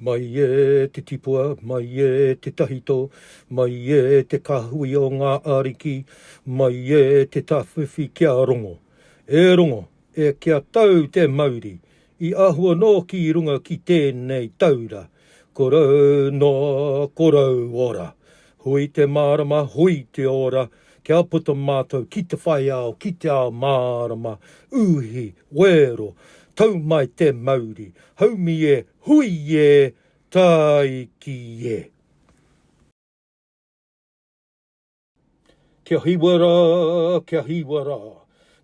Mai e te tipua, mai e te tahito, mai e te kahui o ngā ariki, mai e te tawhiwhi kia rongo. E rongo, e kia tau te mauri, i ahua no ki runga ki tēnei taura. Korau no, korau ora. Hui te marama, hui te ora, kia puta mātou ki te whai ao, ki te ao marama, uhi, wero, tau mai te mauri, haumi e, hui e, tai ki e. Kia hiwara, kia hiwara,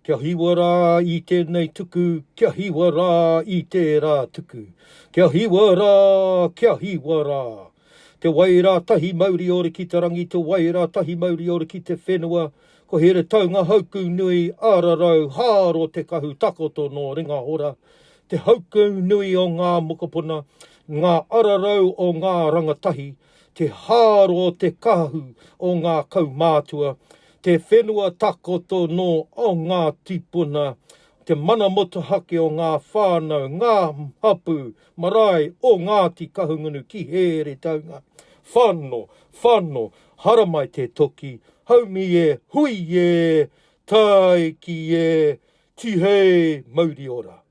kia hiwara i tēnei tuku, kia hiwara i tērā tuku, kia hiwara, kia hiwara. Te waira tahi mauri ore ki te rangi, te waira tahi mauri ore ki te whenua, ko Heretaunga hauku nui ararau, hāro te kahu takoto no ringa ora, te hauku nui o ngā mokopuna, ngā ararau o ngā rangatahi, te hāro te kahu o ngā kaumātua, te whenua takoto no o ngā tipuna, te mana motuhake o ngā whānau, ngā hapu, marae o Ngāti Kahungunu ki Heretaunga. Whāno, whāno, haramai te toki, haumi e, hui e, tai ki e, tihei mauri ora.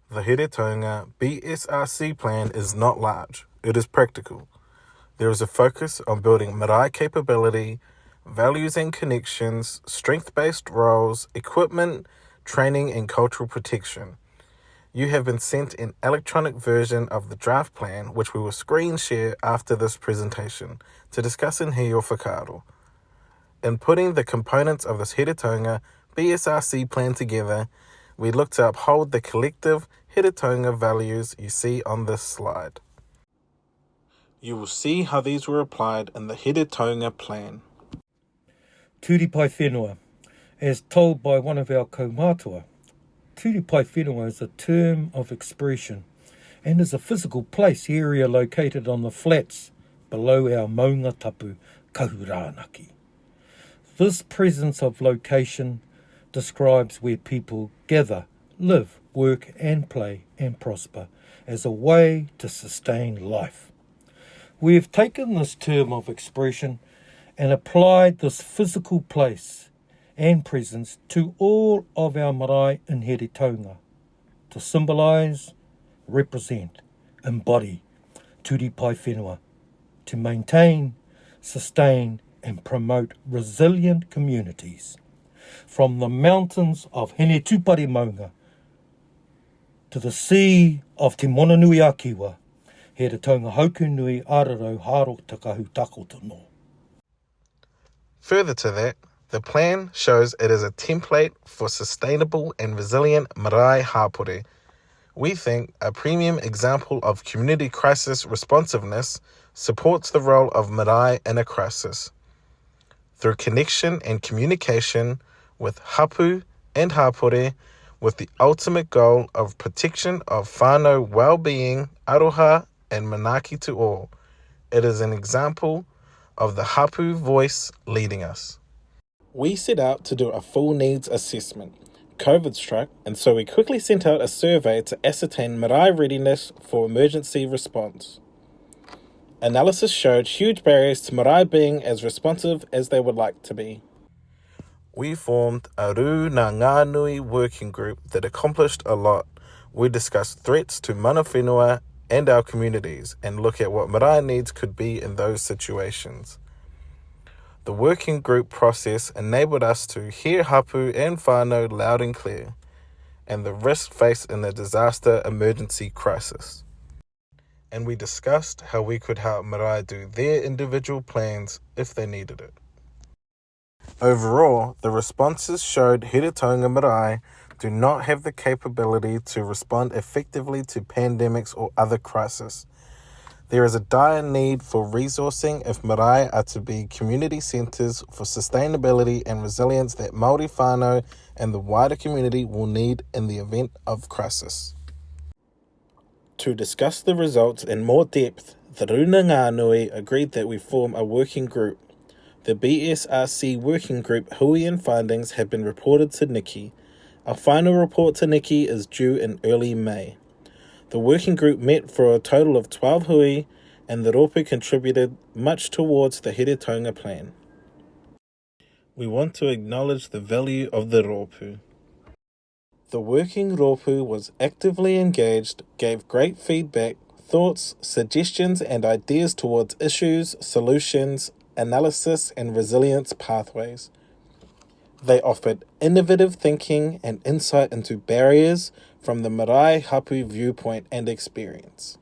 The Hiratanga BSRC plan is not large, it is practical. There is a focus on building marae capability, values and connections, strength-based roles, equipment, training and cultural protection. You have been sent an electronic version of the draft plan, which we will screen share after this presentation to discuss and hear your whakaaro. In putting the components of this Hiratanga BSRC plan together, we look to uphold the collective Hiratanga values you see on this slide. You will see how these were applied in the Hiratanga plan. Turipai whenua. As told by one of our kaumātua, Turipai whenua is a term of expression and is a physical place area located on the flats below our maunga tapu kahurānaki. This presence of location describes where people gather, live, work and play and prosper as a way to sustain life. We have taken this term of expression and applied this physical place and presence to all of our marae in Heretaunga to symbolise, represent, embody turipai whenua, to maintain, sustain and promote resilient communities. From the mountains of Hene Tupari Maunga to the sea of Te Monanui a Kiwa, Heretaunga hauku nui ararau haro takahu takoto no. Further to that, the plan shows it is a template for sustainable and resilient marae hapore. We think a premium example of community crisis responsiveness supports the role of marae in a crisis. Through connection and communication with hapu and hapore, with the ultimate goal of protection of whānau well-being, aroha and manaki to all. It is an example of the hapu voice leading us. We set out to do a full needs assessment. COVID struck, and so we quickly sent out a survey to ascertain marae readiness for emergency response. Analysis showed huge barriers to marae being as responsive as they would like to be. We formed a Rū Ngā Ngānui working group that accomplished a lot. We discussed threats to mana whenua and our communities and look at what marae needs could be in those situations. The working group process enabled us to hear hapu and whānau loud and clear, and the risk faced in a disaster emergency crisis. And we discussed how we could help marae do their individual plans if they needed it. Overall, the responses showed Heretaunga marae do not have the capability to respond effectively to pandemics or other crises. There is a dire need for resourcing if marae are to be community centres for sustainability and resilience that Māori whānau and the wider community will need in the event of crisis. To discuss the results in more depth, the Rū Ngā Ngānui agreed that we form a working group. The BSRC working group hui and findings have been reported to Nikki. Our final report to Nikki is due in early May. The working group met for a total of 12 hui, and the rōpū contributed much towards the Heretaunga plan. We want to acknowledge the value of the rōpū. The working rōpū was actively engaged, gave great feedback, thoughts, suggestions and ideas towards issues, solutions, analysis and resilience pathways. They offered innovative thinking and insight into barriers from the marae hapu viewpoint and experience.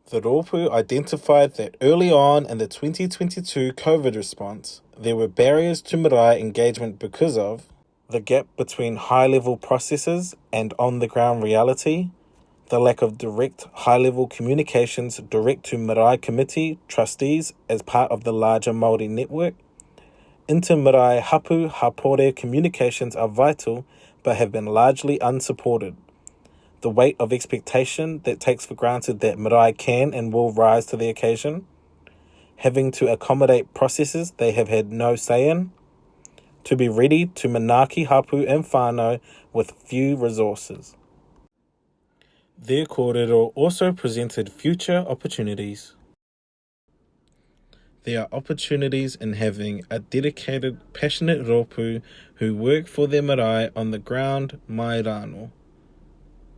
The rōpū identified that early on in the 2022 COVID response, there were barriers to marae engagement because of the gap between high-level processes and on-the-ground reality, the lack of direct high-level communications direct to marae committee trustees as part of the larger Māori network. Inter-marae hapu hapore communications are vital but have been largely unsupported. The weight of expectation that takes for granted that marae can and will rise to the occasion. Having to accommodate processes they have had no say in. To be ready to manaaki hapu and whānau with few resources. Their kōrero also presented future opportunities. There are opportunities in having a dedicated, passionate rōpū who work for their marae on the ground mai rāno.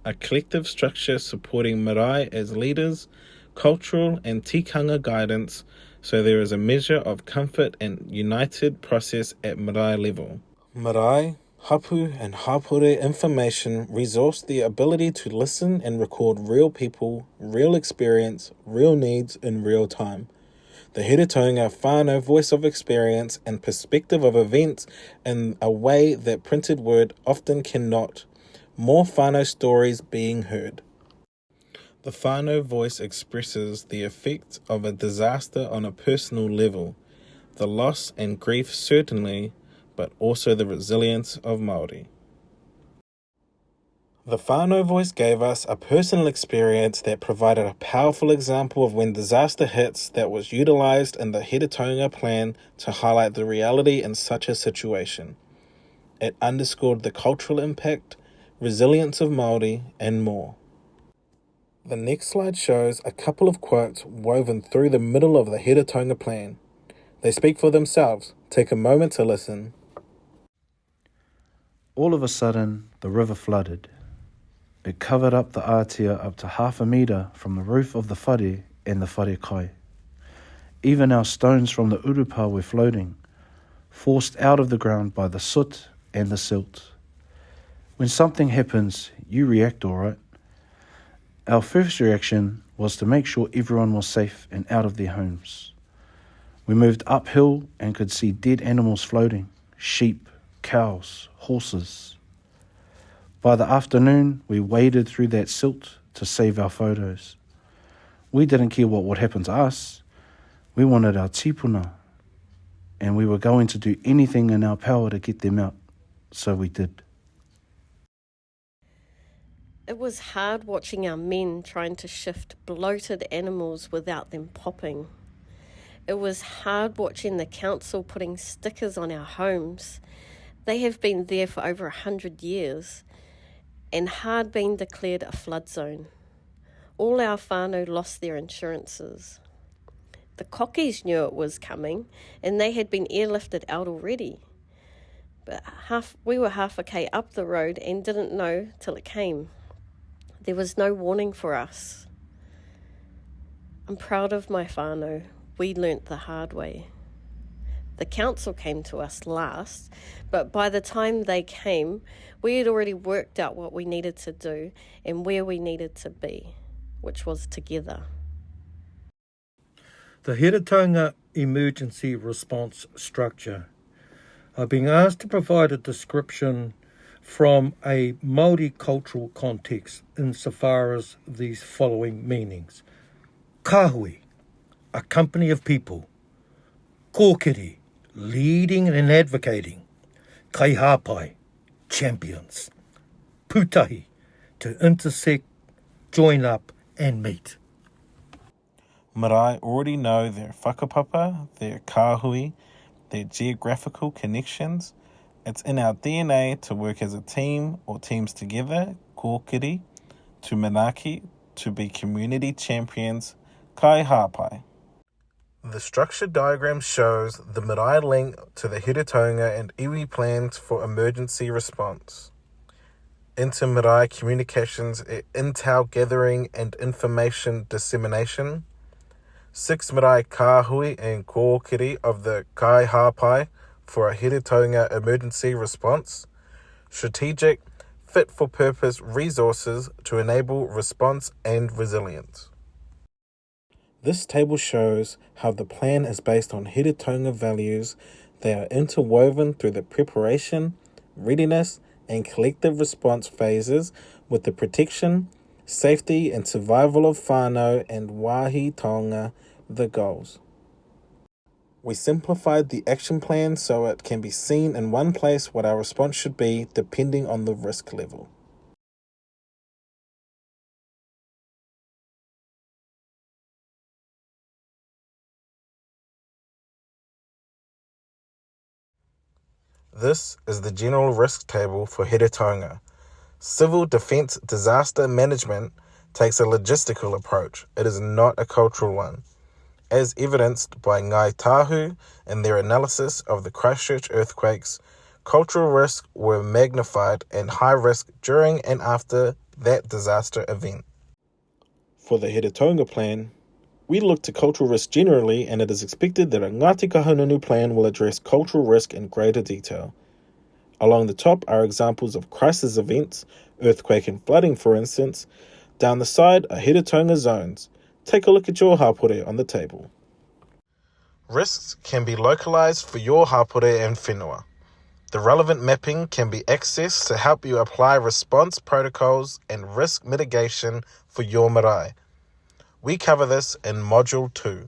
A collective structure supporting marae as leaders, cultural and tikanga guidance, so there is a measure of comfort and united process at marae level. Marae, hapu and hapore information resource the ability to listen and record real people, real experience, real needs in real time. The Heretaunga whānau voice of experience and perspective of events in a way that printed word often cannot. More whānau stories being heard. The whānau voice expresses the effect of a disaster on a personal level, the loss and grief certainly, but also the resilience of Māori. The whānau voice gave us a personal experience that provided a powerful example of when disaster hits that was utilised in the Heretaunga plan to highlight the reality in such a situation. It underscored the cultural impact, resilience of Māori, and more. The next slide shows a couple of quotes woven through the middle of the Heretaunga plan. They speak for themselves. Take a moment to listen. All of a sudden, the river flooded. It covered up the ātea up to 1/2 metre from the roof of the whare and the whare kai. Even our stones from the urupa were floating, forced out of the ground by the soot and the silt. When something happens, you react all right. Our first reaction was to make sure everyone was safe and out of their homes. We moved uphill and could see dead animals floating, sheep, cows, horses. By the afternoon, we waded through that silt to save our photos. We didn't care what would happen to us. We wanted our tipuna, and we were going to do anything in our power to get them out, so we did. It was hard watching our men trying to shift bloated animals without them popping. It was hard watching the council putting stickers on our homes. They have been there for over 100 years, and hard being declared a flood zone. All our whānau lost their insurances. The cockies knew it was coming, and they had been airlifted out already. But we were 1/2 km up the road and didn't know till it came. There was no warning for us. I'm proud of my whānau. We learnt the hard way. The council came to us last, but by the time they came, we had already worked out what we needed to do and where we needed to be, which was together. The Hiratanga emergency response structure. I've been asked to provide a description from a Māori cultural context insofar as these following meanings. Kāhui, a company of people. Kōkiri, leading and advocating. Kaihāpai, champions. Pūtahi, to intersect, join up and meet. Marae already know their whakapapa, their kāhui, their geographical connections. It's in our DNA to work as a team or teams together, kōkiri, to Manaki to be community champions kai hapai. The structure diagram shows the marae link to the Hiratanga and iwi plans for emergency response. Inter-marae communications, intel gathering and information dissemination. 6 marae kāhui and kōkiri of the kai hapai for a Hiratanga emergency response. Strategic, fit-for-purpose resources to enable response and resilience. This table shows how the plan is based on Hiratanga values. They are interwoven through the preparation, readiness, and collective response phases with the protection, safety, and survival of whānau and wāhi taonga, the goals. We simplified the action plan so it can be seen in one place what our response should be depending on the risk level. This is the general risk table for Heretaunga. Civil defence disaster management takes a logistical approach. It is not a cultural one. As evidenced by Ngai Tahu and their analysis of the Christchurch earthquakes, cultural risks were magnified and high risk during and after that disaster event. For the Heretaunga plan, we look to cultural risk generally, and it is expected that a Ngāti Kahungunu plan will address cultural risk in greater detail. Along the top are examples of crisis events, earthquake and flooding for instance. Down the side are Heretaunga zones. Take a look at your hapore on the table. Risks can be localised for your hapore and whenua. The relevant mapping can be accessed to help you apply response protocols and risk mitigation for your marae. We cover this in Module 2.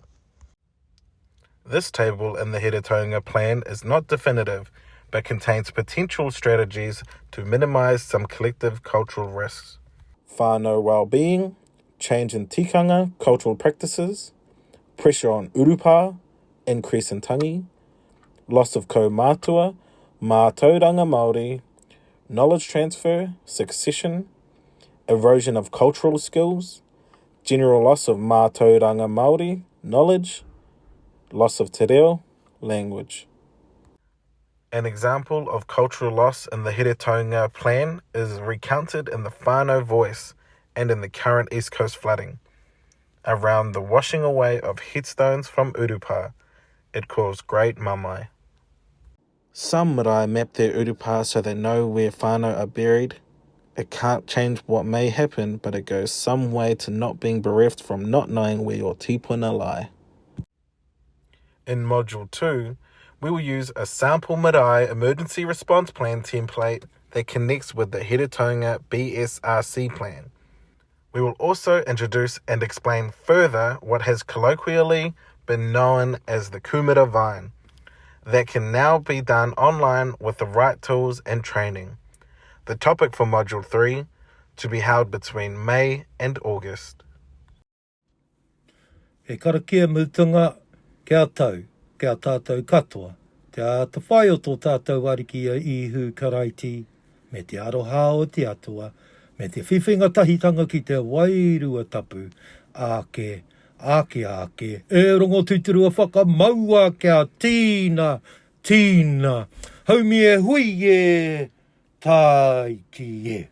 This table in the Heretaunga plan is not definitive, but contains potential strategies to minimise some collective cultural risks. Whānau well-being, change in tikanga, cultural practices, pressure on urupa, increase in tangi, loss of kaumātua, mātauranga Māori, knowledge transfer, succession, erosion of cultural skills, general loss of mātauranga Māori, knowledge, loss of te reo, language. An example of cultural loss in the Heretaunga plan is recounted in the whānau voice and in the current East Coast flooding. Around the washing away of headstones from urupa, it caused great mamai. Some marae map their urupa so they know where whānau are buried. It can't change what may happen, but it goes some way to not being bereft from not knowing where your tipuna lie. In Module 2, we will use a sample marae emergency response plan template that connects with the Heretaunga BSRC plan. We will also introduce and explain further what has colloquially been known as the kumara vine. That can now be done online with the right tools and training. The topic for Module 3, to be held between May and August. E karakia mutunga kia tau, kia tātou katoa. Te ata whai o tō tātou arikia ihu karaiti, me te aroha o te atua, me te whiwhinga tahitanga ki te wairua tapu, ake, e rongo tuturua whakamaua kia tīna, haumi e hui e, tai ki e.